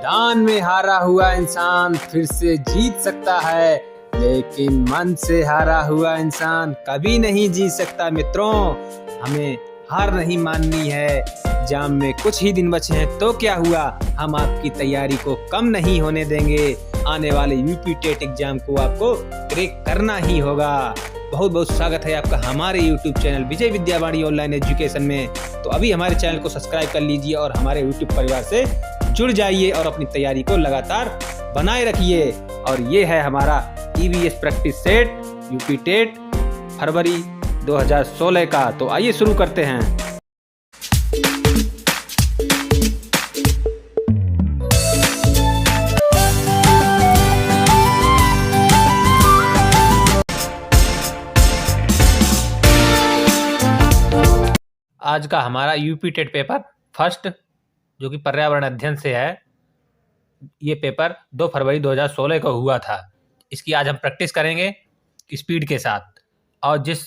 मैदान में हारा हुआ इंसान फिर से जीत सकता है, लेकिन मन से हारा हुआ इंसान कभी नहीं जीत सकता। मित्रों, हमें हार नहीं माननी है। एग्जाम में कुछ ही दिन बचे हैं तो क्या हुआ, हम आपकी तैयारी को कम नहीं होने देंगे। आने वाले यूपी टेट एग्जाम को आपको क्रैक करना ही होगा। बहुत बहुत स्वागत है आपका हमारे YouTube चैनल विजय विद्यावाणी ऑनलाइन एजुकेशन में। तो अभी हमारे चैनल को सब्सक्राइब कर लीजिए और हमारे YouTube परिवार से जुड़ जाइए और अपनी तैयारी को लगातार बनाए रखिए। और ये है हमारा EVS practice set UP TET फरवरी 2016 का। तो आइए शुरू करते हैं। आज का हमारा यूपी टेट पेपर फर्स्ट, जो कि पर्यावरण अध्ययन से है, ये पेपर 2 फरवरी 2016 को हुआ था। इसकी आज हम प्रैक्टिस करेंगे स्पीड के साथ, और जिस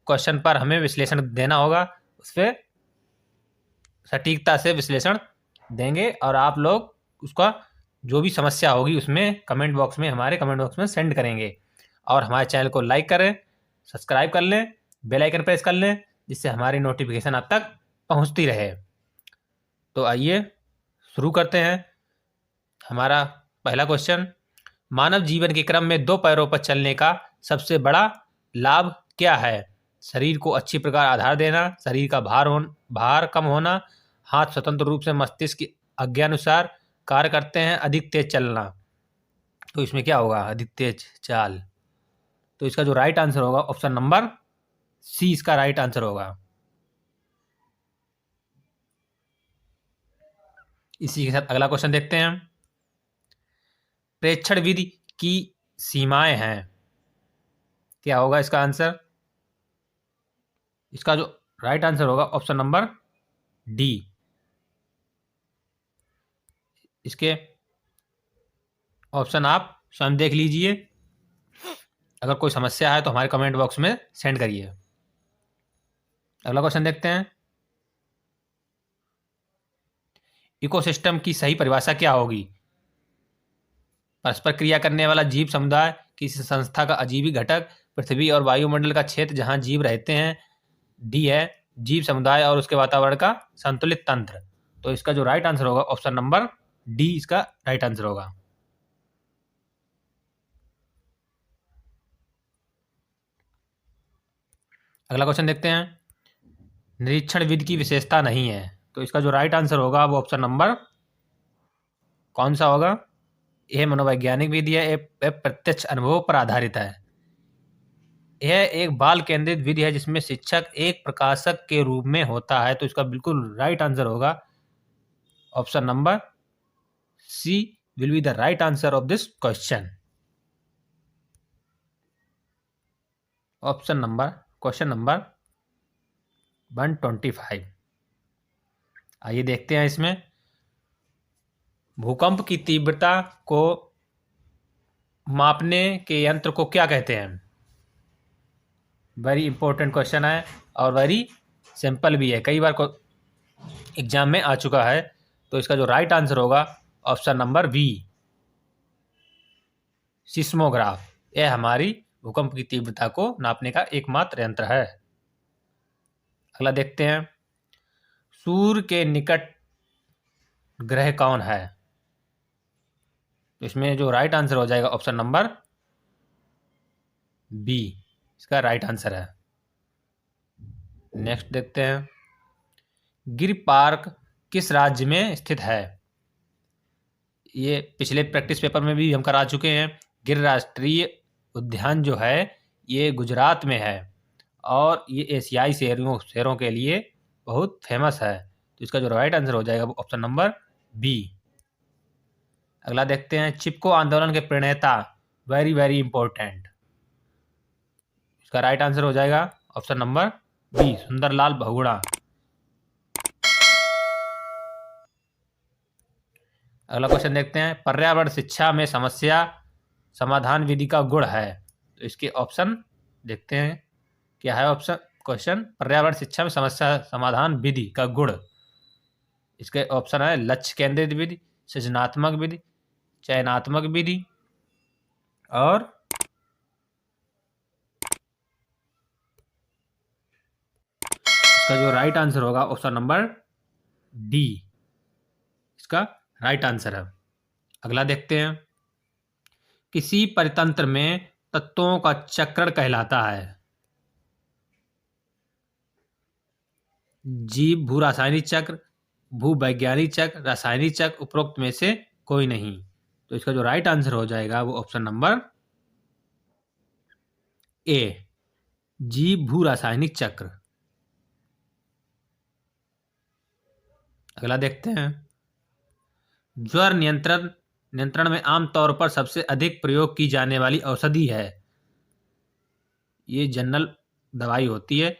क्वेश्चन पर हमें विश्लेषण देना होगा उस पर सटीकता से विश्लेषण देंगे। और आप लोग उसका जो भी समस्या होगी उसमें कमेंट बॉक्स में, हमारे कमेंट बॉक्स में सेंड करेंगे। और हमारे चैनल को लाइक करें, सब्सक्राइब कर लें, बेल आइकन प्रेस कर लें, जिससे हमारी नोटिफिकेशन आप तक पहुंचती रहे। तो आइए शुरू करते हैं। हमारा पहला क्वेश्चन, मानव जीवन के क्रम में 2 पैरों पर चलने का सबसे बड़ा लाभ क्या है? शरीर को अच्छी प्रकार आधार देना, शरीर का भार कम होना, हाथ स्वतंत्र रूप से मस्तिष्क की आज्ञानुसार कार्य करते हैं, अधिक तेज चलना। तो इसमें क्या होगा? अधिक तेज चाल। तो इसका जो राइट आंसर होगा ऑप्शन नंबर सी इसका राइट आंसर होगा। इसी के साथ अगला क्वेश्चन देखते हैं। प्रेक्षण विधि की सीमाएं हैं, क्या होगा इसका आंसर? इसका जो राइट आंसर होगा ऑप्शन नंबर डी। इसके ऑप्शन आप स्वयं देख लीजिए। अगर कोई समस्या है तो हमारे कमेंट बॉक्स में सेंड करिए। अगला क्वेश्चन देखते हैं। इकोसिस्टम की सही परिभाषा क्या होगी? परस्पर क्रिया करने वाला जीव समुदाय, किसी संस्था का अजीवी घटक, पृथ्वी और वायुमंडल का क्षेत्र जहां जीव रहते हैं। डी है जीव समुदाय और उसके वातावरण का संतुलित तंत्र। तो इसका जो राइट आंसर होगा ऑप्शन नंबर डी इसका राइट आंसर होगा। अगला क्वेश्चन देखते हैं। निरीक्षण विधि की विशेषता नहीं है, तो इसका जो राइट आंसर होगा वो ऑप्शन नंबर कौन सा होगा? यह मनोवैज्ञानिक विधि है, यह प्रत्यक्ष अनुभव पर आधारित है। यह एक बाल केंद्रित विधि है जिसमें शिक्षक एक प्रकाशक के रूप में होता है। तो इसका बिल्कुल राइट आंसर होगा option number C will be the right answer of this question. Question number 125। आइए देखते हैं इसमें। भूकंप की तीव्रता को मापने के यंत्र को क्या कहते हैं? वेरी इंपॉर्टेंट क्वेश्चन है और वेरी सिंपल भी है, कई बार को एग्जाम में आ चुका है। तो इसका जो राइट आंसर होगा ऑप्शन नंबर बी, सिस्मोग्राफ। यह हमारी भूकंप की तीव्रता को नापने का एकमात्र यंत्र है। अगला देखते हैं। सूर्य के निकट ग्रह कौन है? तो इसमें जो राइट आंसर हो जाएगा ऑप्शन नंबर बी इसका राइट आंसर है। नेक्स्ट देखते हैं। गिर पार्क किस राज्य में स्थित है? ये पिछले प्रैक्टिस पेपर में भी हम करा चुके हैं। गिर राष्ट्रीय उद्यान जो है ये गुजरात में है और ये एशियाई शेरों के लिए बहुत फेमस है। तो इसका जो राइट आंसर हो जाएगा वो ऑप्शन नंबर बी। अगला देखते हैं। चिपको आंदोलन के प्रणेता, वेरी वेरी इंपॉर्टेंट। इसका राइट आंसर हो जाएगा option number B, Sunderlal Bahuguna. अगला क्वेश्चन देखते हैं। पर्यावरण शिक्षा में समस्या समाधान विधि का गुण है। तो इसके ऑप्शन देखते हैं क्या है ऑप्शन क्वेश्चन। पर्यावरण शिक्षा में समस्या समाधान विधि का गुण, इसके ऑप्शन है लक्ष्य केंद्रित विधि, सृजनात्मक विधि, चयनात्मक विधि और इसका जो राइट आंसर होगा ऑप्शन नंबर डी, इसका राइट आंसर है। अगला देखते हैं, किसी परितंत्र में तत्वों का चक्रण कहलाता है। जीव भू रासायनिक चक्र, भूवैज्ञानिक चक्र, रासायनिक चक्र, उपरोक्त में से कोई नहीं। तो इसका जो राइट आंसर हो जाएगा वो ऑप्शन नंबर ए, जीव भू रासायनिक चक्र। अगला देखते हैं, ज्वर नियंत्रण में आमतौर पर सबसे अधिक प्रयोग की जाने वाली औषधि है। ये जनरल दवाई होती है,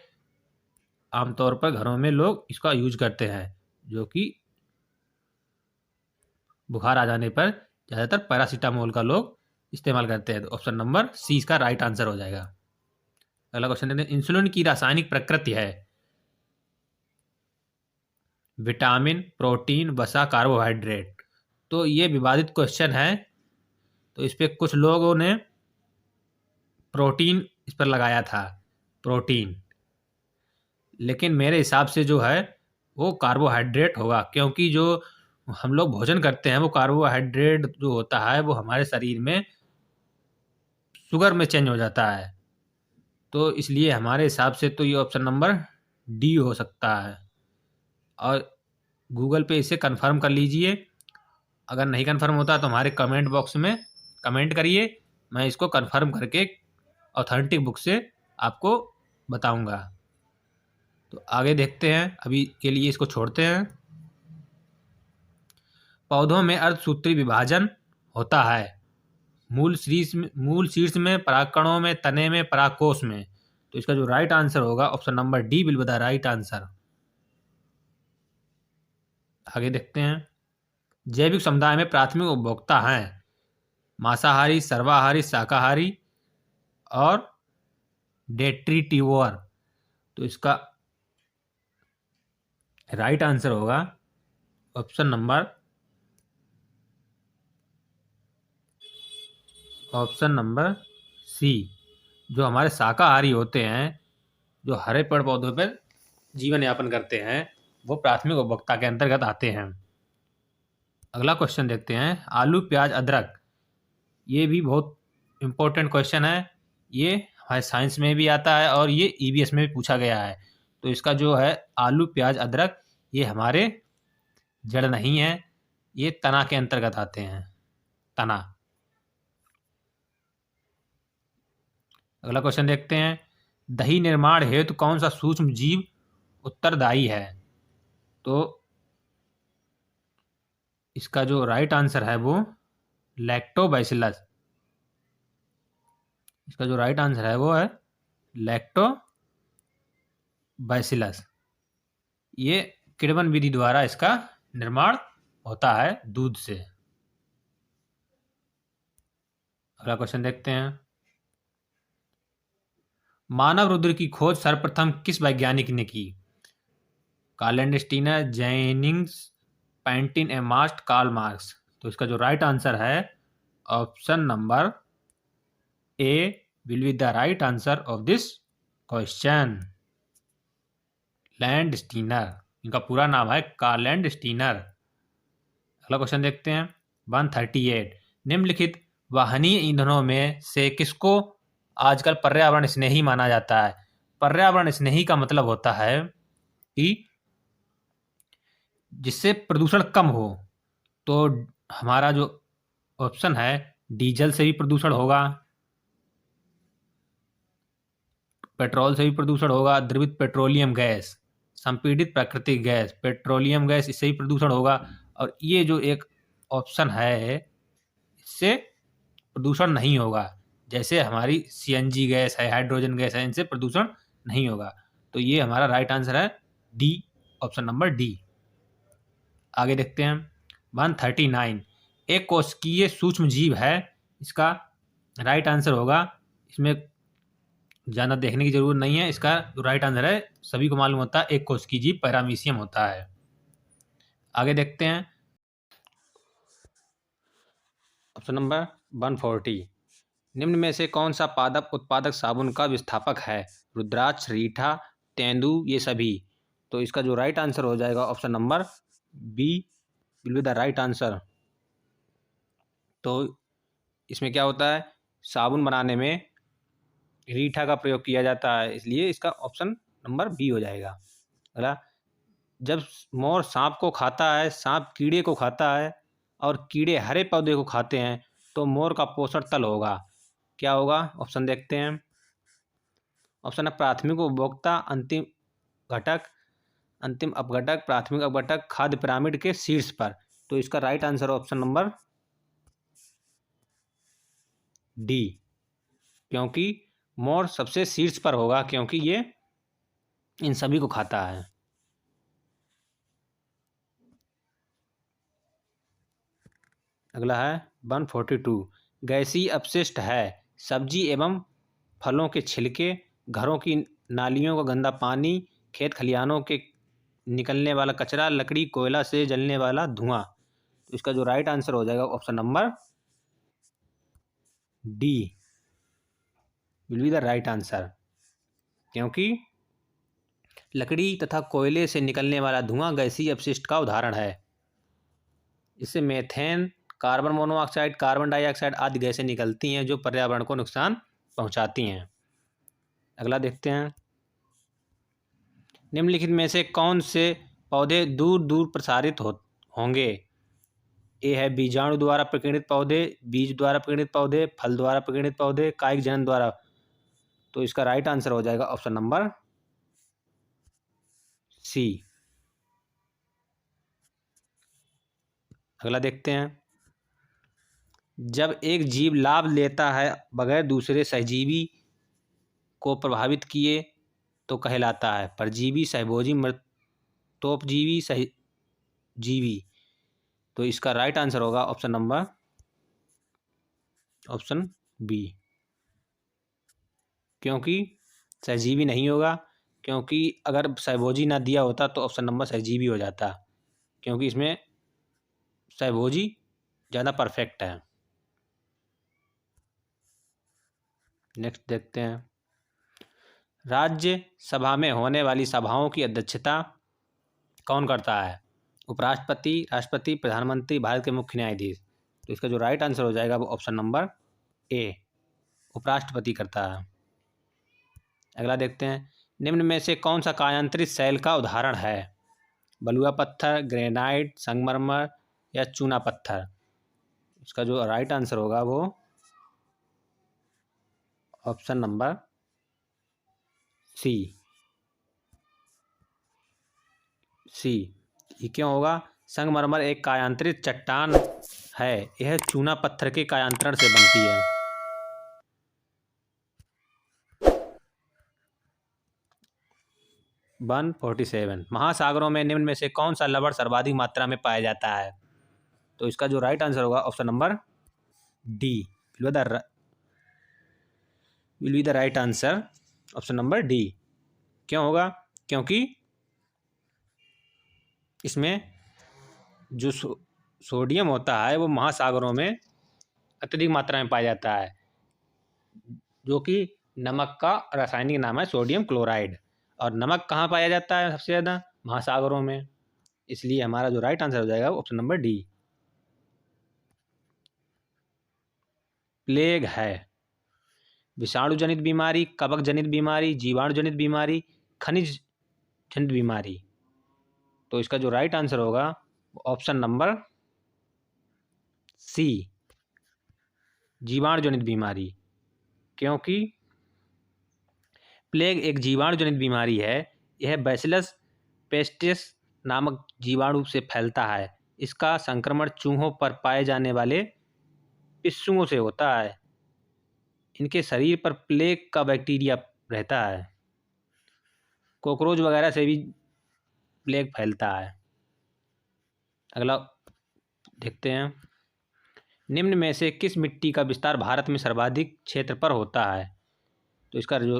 आमतौर पर घरों में लोग इसका यूज करते हैं, जो कि बुखार आ जाने पर ज़्यादातर पैरासीटामोल का लोग इस्तेमाल करते हैं। तो ऑप्शन नंबर सी इसका राइट आंसर हो जाएगा। अगला क्वेश्चन देखते हैं, इंसुलिन की रासायनिक प्रकृति है विटामिन, प्रोटीन, वसा, कार्बोहाइड्रेट। तो ये विवादित क्वेश्चन है, तो इस पर कुछ लोगों ने प्रोटीन इस पर लगाया था, प्रोटीन, लेकिन मेरे हिसाब से जो है वो कार्बोहाइड्रेट होगा, क्योंकि जो हम लोग भोजन करते हैं वो कार्बोहाइड्रेट जो होता है वो हमारे शरीर में शुगर में चेंज हो जाता है। तो इसलिए हमारे हिसाब से तो ये ऑप्शन नंबर डी हो सकता है। और गूगल पे इसे कंफर्म कर लीजिए, अगर नहीं कंफर्म होता तो हमारे कमेंट बॉक्स में कमेंट करिए, मैं इसको कंफर्म करके ऑथेंटिक बुक से आपको बताऊंगा। तो आगे देखते हैं, अभी के लिए इसको छोड़ते हैं। पौधों में अर्धसूत्री विभाजन होता है मूल शीर्ष में, परागकणों में, तने में, परागकोश में। तो इसका जो राइट आंसर होगा option number D will be the right answer. आगे देखते हैं, जैविक समुदाय में प्राथमिक उपभोक्ता हैं मांसाहारी, सर्वाहारी, शाकाहारी और डेट्रीटिवोर। तो इसका राइट आंसर होगा ऑप्शन नंबर सी। जो हमारे शाकाहारी होते हैं, जो हरे पेड़ पौधों पर जीवन यापन करते हैं, वो प्राथमिक उपभोक्ता के अंतर्गत आते हैं। अगला क्वेश्चन देखते हैं, आलू, प्याज, अदरक। ये भी बहुत इंपॉर्टेंट क्वेश्चन है, ये हमारे साइंस में भी आता है और ये ईवीएस में भी पूछा गया है। तो इसका जो है आलू, प्याज, अदरक, ये हमारे जड़ नहीं है, ये तना के अंतर्गत आते हैं, तना। अगला क्वेश्चन देखते हैं, दही निर्माण हेतु कौन सा सूक्ष्म जीव उत्तरदायी है। तो इसका जो राइट आंसर है वो लैक्टोबैसिलस। इसका जो राइट आंसर है वो है लैक्टोबैसिलस। ये किण्वन विधि द्वारा इसका निर्माण होता है दूध से। अगला क्वेश्चन देखते हैं, मानव रुधिर की खोज सर्वप्रथम किस वैज्ञानिक ने की। कार्ल स्टीनर, जेनिंग्स, पैंटिन, एमास्ट, कार्ल मार्क्स। तो इसका जो राइट आंसर है option number A will be the right answer of this question, Landsteiner. इनका पूरा नाम है कार्ल स्टीनर। अगला क्वेश्चन देखते हैं, 138, निम्नलिखित वाहनीय ईंधनों में से किसको आजकल पर्यावरण स्नेही माना जाता है। पर्यावरण स्नेही का मतलब होता है कि जिससे प्रदूषण कम हो। तो हमारा जो ऑप्शन है, डीजल से भी प्रदूषण होगा, पेट्रोल से भी प्रदूषण होगा, द्रवित पेट्रोलियम गैस, संपीड़ित प्राकृतिक गैस, पेट्रोलियम गैस, इससे भी प्रदूषण होगा। और ये जो एक ऑप्शन है, इससे प्रदूषण नहीं होगा, जैसे हमारी सीएनजी गैस है, हाइड्रोजन गैस है, इनसे प्रदूषण नहीं होगा। तो ये हमारा राइट आंसर है डी, ऑप्शन नंबर डी। आगे देखते हैं, 139, एक कोशिकीय सूक्ष्म जीव है, इसका राइट आंसर होगा, इसमें ज़्यादा देखने की जरूरत नहीं है, इसका जो राइट आंसर है सभी को मालूम होता है, एक कोशिकीय जीव पैरामीशियम होता है। आगे देखते हैं, ऑप्शन नंबर 140। निम्न में से कौन सा पादप उत्पादक साबुन का विस्थापक है? रुद्राक्ष, रीठा, तेंदु, ये सभी। तो इसका जो राइट आंसर हो जाएगा option number B will be the right answer. तो इसमें क्या होता है, साबुन बनाने में रीठा का प्रयोग किया जाता है, इसलिए इसका ऑप्शन नंबर बी हो जाएगा। अगला, जब मोर सांप को खाता है, सांप कीड़े को खाता है और कीड़े हरे पौधे को खाते हैं, तो मोर का पोषण तल होगा, क्या होगा? ऑप्शन देखते हैं। ऑप्शन है प्राथमिक उपभोक्ता, अंतिम घटक, अंतिम अपघटक, प्राथमिक अपघटक, खाद्य पिरामिड के शीर्ष पर। तो इसका right answer option number D, क्योंकि मोर सबसे शीर्ष पर होगा, क्योंकि ये इन सभी को खाता है। अगला है 142। गैसीय अपशिष्ट है सब्जी एवं फलों के छिलके, घरों की नालियों का गंदा पानी, खेत खलिहानों के निकलने वाला कचरा, लकड़ी कोयला से जलने वाला धुआं। तो इसका जो राइट आंसर हो जाएगा option number D will be the right answer, क्योंकि लकड़ी तथा कोयले से निकलने वाला धुआं गैसीय अपशिष्ट का उदाहरण है। इससे methane, carbon monoxide, carbon dioxide आदि गैसें निकलती हैं जो पर्यावरण को नुकसान पहुंचाती हैं। अगला देखते हैं। निम्नलिखित में से कौन से पौधे दूर दूर प्रसारित होंगे? ए है बीजाणु द्वारा प्रकीर्णित पौधे, बीज द्वारा प्रकीर्णित पौधे, फल द्वारा प्रकीर्णित पौधे, कायिक जनन द्वारा। तो इसका राइट आंसर हो जाएगा ऑप्शन नंबर सी। अगला देखते हैं। जब एक जीव लाभ लेता है बगैर दूसरे सहजीवी को प्रभावित किए तो कहलाता है परजीवी, सहभोजी, मृतोपजीवी, सहजीवी। तो इसका राइट आंसर होगा ऑप्शन बी, क्योंकि सहजीवी नहीं होगा, क्योंकि अगर सहभोजी ना दिया होता तो ऑप्शन नंबर सहजीवी हो जाता, क्योंकि इसमें सहभोजी ज़्यादा परफेक्ट है। नेक्स्ट देखते हैं। राज्य सभा में होने वाली सभाओं की अध्यक्षता कौन करता है? उपराष्ट्रपति, राष्ट्रपति, प्रधानमंत्री, भारत के मुख्य न्यायाधीश। तो इसका जो राइट आंसर हो जाएगा वो ऑप्शन नंबर ए, उपराष्ट्रपति करता है। अगला देखते हैं। निम्न में से कौन सा कायांतरित शैल का उदाहरण है? बलुआ पत्थर, ग्रेनाइट, संगमरमर या चूना पत्थर। इसका जो राइट आंसर होगा वो ऑप्शन नंबर सी। ये क्यों होगा? संगमरमर एक कायांतरित चट्टान है, यह चूना पत्थर के कायांतरण से बनती है। वन 47। महासागरों में निम्न में से कौन सा लवण सर्वाधिक मात्रा में पाया जाता है? तो इसका जो राइट आंसर होगा option number D will be the right answer, option number D. क्यों होगा? क्योंकि इसमें जो सोडियम होता है वो महासागरों में अत्यधिक मात्रा में पाया जाता है, जो कि नमक का रासायनिक नाम है सोडियम क्लोराइड। और नमक कहाँ पाया जाता है सबसे ज़्यादा? महासागरों में। इसलिए हमारा जो राइट आंसर हो जाएगा ऑप्शन नंबर डी। प्लेग है विषाणु जनित बीमारी, कवक जनित बीमारी, जीवाणु जनित बीमारी, खनिज जनित बीमारी। तो इसका जो राइट आंसर होगा ऑप्शन नंबर सी, जीवाणु जनित बीमारी। क्योंकि प्लेग एक जीवाणु जनित बीमारी है, यह बैसिलस पेस्टिस नामक जीवाणु से फैलता है। इसका संक्रमण चूहों पर पाए जाने वाले पिस्सुओं से होता है। इनके शरीर पर प्लेग का बैक्टीरिया रहता है। कॉकरोच वगैरह से भी प्लेग फैलता है। अगला देखते हैं। निम्न में से किस मिट्टी का विस्तार भारत में सर्वाधिक क्षेत्र पर होता है? तो इसका जो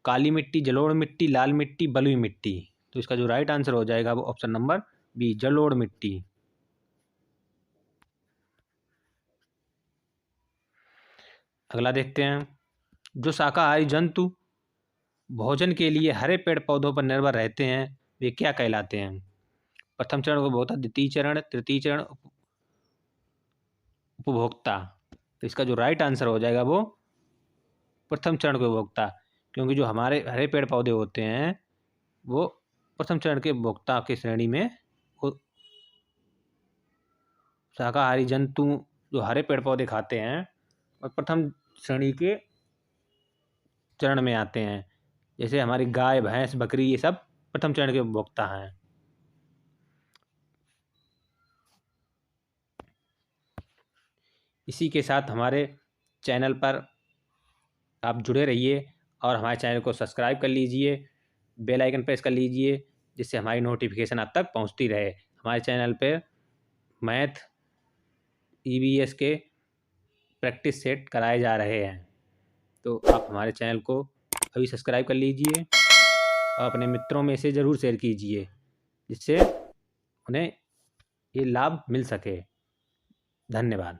काली मिट्टी, जलोढ़ मिट्टी, लाल मिट्टी, बलुई मिट्टी। तो इसका जो राइट आंसर हो जाएगा वो ऑप्शन नंबर बी, जलोढ़ मिट्टी। अगला देखते हैं, जो शाकाहारी जंतु भोजन के लिए हरे पेड़ पौधों पर निर्भर रहते हैं वे क्या कहलाते हैं? प्रथम चरण उपभोक्ता, द्वितीय चरण, तृतीय चरण उपभोक्ता। तो इसका जो राइट आंसर हो जाएगा वो प्रथम चरण के उपभोक्ता, क्योंकि जो हमारे हरे पेड़ पौधे होते हैं वो प्रथम चरण के उपभोक्ता की श्रेणी में, शाकाहारी जंतु जो हरे पेड़ पौधे खाते हैं और प्रथम श्रेणी के चरण में आते हैं। जैसे हमारी गाय, भैंस, बकरी, ये सब प्रथम चरण के उपभोक्ता हैं। इसी के साथ हमारे चैनल पर आप जुड़े रहिए और हमारे चैनल को सब्सक्राइब कर लीजिए, बेल आइकन प्रेस कर लीजिए, जिससे हमारी नोटिफिकेशन आप तक पहुंचती रहे। हमारे चैनल पे मैथ, EVS के प्रैक्टिस सेट कराए जा रहे हैं, तो आप हमारे चैनल को अभी सब्सक्राइब कर लीजिए और अपने मित्रों में से ज़रूर शेयर कीजिए, जिससे उन्हें ये लाभ मिल सके। धन्यवाद।